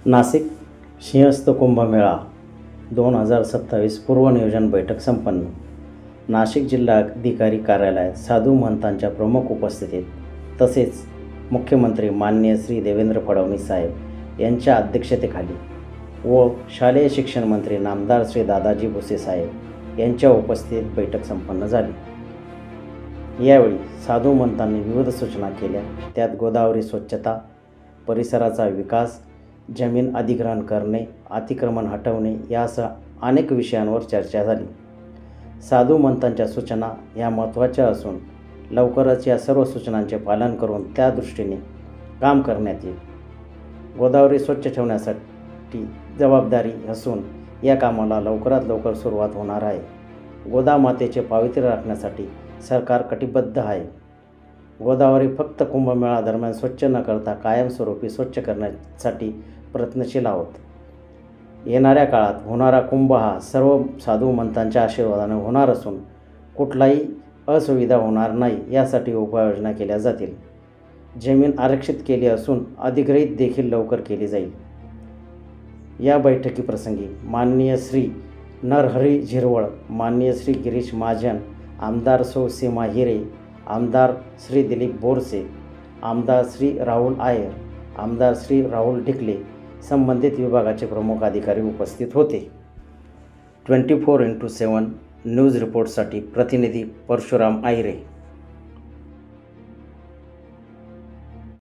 नाशिक सिंहस्थ कुंभमेळा 2027 पूर्वनियोजन बैठक संपन्न. नाशिक जिल्हाधिकारी कार्यालयात साधू महंतांच्या प्रमुख उपस्थितीत तसेच मुख्यमंत्री माननीय श्री देवेंद्र फडणवीस साहेब यांच्या अध्यक्षतेखाली व शालेय शिक्षण मंत्री नामदार श्री दादाजी भुसे साहेब यांच्या उपस्थितीत बैठक संपन्न झाली. यावेळी साधू महंतांनी विविध सूचना केल्या. त्यात गोदावरी स्वच्छता, परिसराचा विकास, जमीन अधिग्रहण करणे, अतिक्रमण हटवणे यासह अनेक विषयांवर चर्चा झाली. साधू महंतांच्या सूचना ह्या महत्त्वाच्या असून लवकरच या सर्व सूचनांचे पालन करून त्या दृष्टीने काम करण्यात येईल. गोदावरी स्वच्छ ठेवण्यासाठी जबाबदारी असून या कामाला लवकरात लवकर सुरुवात होणार आहे. गोदामातेचे पावित्र्य राखण्यासाठी सरकार कटिबद्ध आहे. गोदावरी फक्त कुंभमेळा दरम्यान स्वच्छ न करता कायमस्वरूपी स्वच्छ करण्यासाठी प्रयत्नशील आहोत. येणाऱ्या काळात होणारा कुंभ हा सर्व साधू महंतांच्या आशीर्वादाने होणार असून कुठलाही असुविधा होणार नाही यासाठी उपाययोजना केल्या जातील. जमीन आरक्षित केली असून अधिग्रहित देखील लवकर केली जाईल. या बैठकीप्रसंगी माननीय श्री नरहरी झिरवळ, माननीय श्री गिरीश महाजन, आमदार सौ सीमा हिरे, आमदार श्री दिलीप बोरसे, आमदार श्री राहुल आयर, आमदार श्री राहुल ढिकले, संबंधित विभागाचे प्रमुख अधिकारी उपस्थित होते. 24x7 न्यूज रिपोर्टसाठी प्रतिनिधी परशुराम आहिरे.